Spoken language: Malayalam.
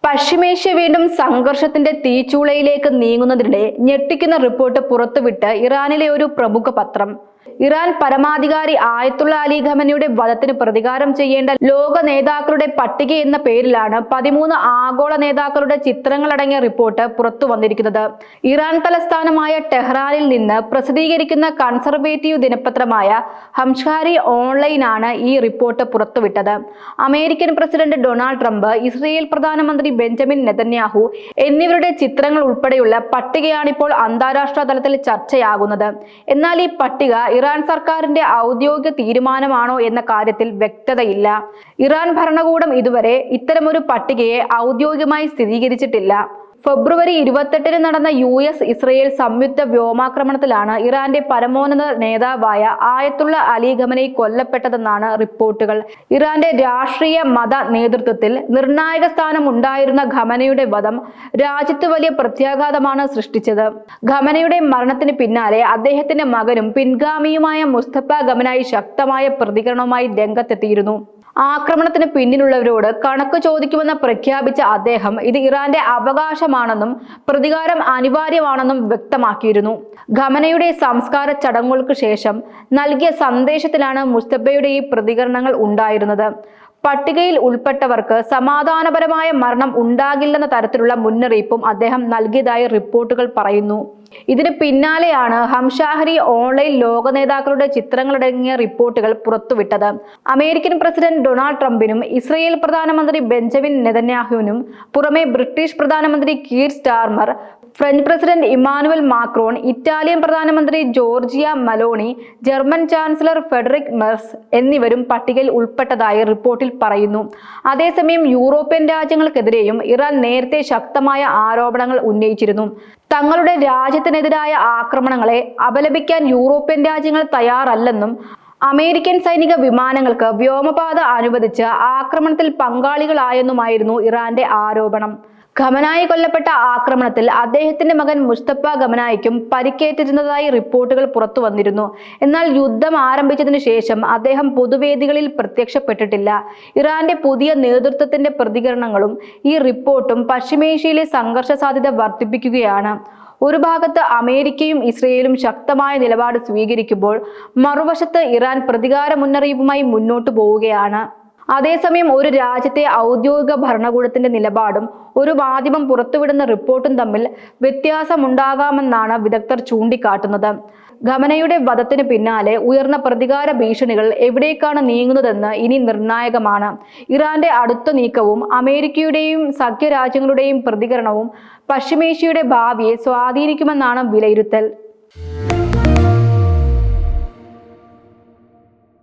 പശ്ചിമേഷ്യ വീണ്ടും സംഘർഷത്തിന്റെ തീച്ചൂളയിലേക്ക് നീങ്ങുന്നതിനിടെ ഞെട്ടിക്കുന്ന റിപ്പോർട്ട് പുറത്തുവിട്ട് ഇറാനിലെ ഒരു പ്രമുഖ പത്രം. ഇറാൻ പരമാധികാരി ആയത്തുള്ള അലി ഖമനിയുടെ വധത്തിന് പ്രതികാരം ചെയ്യേണ്ട ലോക നേതാക്കളുടെ പട്ടിക എന്ന പേരിലാണ് 13 ആഗോള നേതാക്കളുടെ ചിത്രങ്ങളടങ്ങിയ റിപ്പോർട്ട് പുറത്തു വന്നിരിക്കുന്നത്. ഇറാൻ തലസ്ഥാനമായ ടെഹ്റാനിൽ നിന്ന് പ്രസിദ്ധീകരിക്കുന്ന കൺസർവേറ്റീവ് ദിനപത്രമായ ഹംഷാരി ഓൺലൈനാണ് ഈ റിപ്പോർട്ട് പുറത്തുവിട്ടത്. American president Donald Trump, Israel പ്രധാനമന്ത്രി ബെഞ്ചമിൻ നെതന്യാഹു എന്നിവരുടെ ചിത്രങ്ങൾ ഉൾപ്പെടെയുള്ള പട്ടികയാണിപ്പോൾ അന്താരാഷ്ട്ര തലത്തിൽ ചർച്ചയാകുന്നത്. എന്നാൽ ഈ പട്ടിക ഇറാൻ സർക്കാരിന്റെ ഔദ്യോഗിക തീരുമാനമാണോ എന്ന കാര്യത്തിൽ വ്യക്തതയില്ല. ഇറാൻ ഭരണകൂടം ഇതുവരെ ഇത്തരമൊരു പട്ടികയെ ഔദ്യോഗികമായി സ്ഥിരീകരിച്ചിട്ടില്ല. ഫെബ്രുവരി 28-ന് നടന്ന US-ഇസ്രയേൽ സംയുക്ത വ്യോമാക്രമണത്തിലാണ് ഇറാന്റെ പരമോന്നത നേതാവായ ആയത്തുള്ള അലി ഖമനി കൊല്ലപ്പെട്ടതെന്നാണ് റിപ്പോർട്ടുകൾ. ഇറാന്റെ രാഷ്ട്രീയ മത നേതൃത്വത്തിൽ നിർണായക സ്ഥാനം ഉണ്ടായിരുന്ന ഖമനിയുടെ വധം രാജ്യത്ത് വലിയ പ്രത്യാഘാതമാണ് സൃഷ്ടിച്ചത്. ഖമനിയുടെ മരണത്തിന് പിന്നാലെ അദ്ദേഹത്തിന്റെ മകനും പിൻഗാമിയുമായ മുസ്തഫ ഖമനായി ശക്തമായ പ്രതികരണവുമായി രംഗത്തെത്തിയിരുന്നു. ആക്രമണത്തിന് പിന്നിലുള്ളവരോട് കണക്ക് ചോദിക്കുമെന്ന് പ്രഖ്യാപിച്ച അദ്ദേഹം ഇത് ഇറാന്റെ അവകാശമാണെന്നും പ്രതികാരം അനിവാര്യമാണെന്നും വ്യക്തമാക്കിയിരുന്നു. ഖമനയുടെ സംസ്കാര ചടങ്ങുകൾക്ക് ശേഷം നൽകിയ സന്ദേശത്തിലാണ് മുസ്തഫയുടെ ഈ പ്രതികരണങ്ങൾ ഉണ്ടായിരുന്നത്. പട്ടികയിൽ ഉൾപ്പെട്ടവർക്ക് സമാധാനപരമായ മരണം ഉണ്ടാകില്ലെന്ന തരത്തിലുള്ള മുന്നറിയിപ്പും അദ്ദേഹം നൽകിയതായി റിപ്പോർട്ടുകൾ പറയുന്നു. ഇതിന് പിന്നാലെയാണ് ഹംഷാഹരി ഓൺലൈൻ ലോക നേതാക്കളുടെ ചിത്രങ്ങളടങ്ങിയ റിപ്പോർട്ടുകൾ പുറത്തുവിട്ടത്. അമേരിക്കൻ പ്രസിഡന്റ് ഡൊണാൾഡ് ട്രംപിനും ഇസ്രയേൽ പ്രധാനമന്ത്രി ബെഞ്ചമിൻ നെതന്യാഹുവിനും പുറമെ ബ്രിട്ടീഷ് പ്രധാനമന്ത്രി Keir Starmer, French president Emmanuel Macron, Italian പ്രധാനമന്ത്രി Giorgia Meloni, German chancellor Friedrich Merz എന്നിവരും പട്ടികയിൽ ഉൾപ്പെട്ടതായി റിപ്പോർട്ടിൽ പറയുന്നു. അതേസമയം യൂറോപ്യൻ രാജ്യങ്ങൾക്കെതിരെയും ഇറാൻ നേരത്തെ ശക്തമായ ആരോപണങ്ങൾ ഉന്നയിച്ചിരുന്നു. തങ്ങളുടെ രാജ്യത്തിനെതിരായ ആക്രമണങ്ങളെ അപലപിക്കാൻ യൂറോപ്യൻ രാജ്യങ്ങൾ തയ്യാറല്ലെന്നും അമേരിക്കൻ സൈനിക വിമാനങ്ങൾക്ക് വ്യോമപാത അനുവദിച്ച് ആക്രമണത്തിൽ പങ്കാളികളായെന്നുമായിരുന്നു ഇറാന്റെ ആരോപണം. ഖമനായി കൊല്ലപ്പെട്ട ആക്രമണത്തിൽ അദ്ദേഹത്തിന്റെ മകൻ മുസ്തഫ ഖമനായിക്കും പരിക്കേറ്റിരുന്നതായി റിപ്പോർട്ടുകൾ പുറത്തു വന്നിരുന്നു. എന്നാൽ യുദ്ധം ആരംഭിച്ചതിനു ശേഷം അദ്ദേഹം പൊതുവേദികളിൽ പ്രത്യക്ഷപ്പെട്ടിട്ടില്ല. ഇറാന്റെ പുതിയ നേതൃത്വത്തിന്റെ പ്രതികരണങ്ങളും ഈ റിപ്പോർട്ടും പശ്ചിമേഷ്യയിലെ സംഘർഷ സാധ്യത വർദ്ധിപ്പിക്കുകയാണ്. ഒരു ഭാഗത്ത് അമേരിക്കയും ഇസ്രയേലും ശക്തമായ നിലപാട് സ്വീകരിക്കുമ്പോൾ മറുവശത്ത് ഇറാൻ പ്രതികാര മുന്നറിയിപ്പുമായി മുന്നോട്ടു പോവുകയാണ്. അതേസമയം ഒരു രാജ്യത്തെ ഔദ്യോഗിക ഭരണകൂടത്തിന്റെ നിലപാടും ഒരു മാധ്യമം പുറത്തുവിടുന്ന റിപ്പോർട്ടും തമ്മിൽ വ്യത്യാസമുണ്ടാകാമെന്നാണ് വിദഗ്ധർ ചൂണ്ടിക്കാട്ടുന്നത്. ഖമനയുടെ വധത്തിന് പിന്നാലെ ഉയർന്ന പ്രതികാര ഭീഷണികൾ എവിടേക്കാണ് നീങ്ങുന്നതെന്ന് ഇനി നിർണായകമാണ്. ഇറാന്റെ അടുത്ത നീക്കവും അമേരിക്കയുടെയും സഖ്യരാജ്യങ്ങളുടെയും പ്രതികരണവും പശ്ചിമേഷ്യയുടെ ഭാവിയെ സ്വാധീനിക്കുമെന്നാണ് വിലയിരുത്തൽ.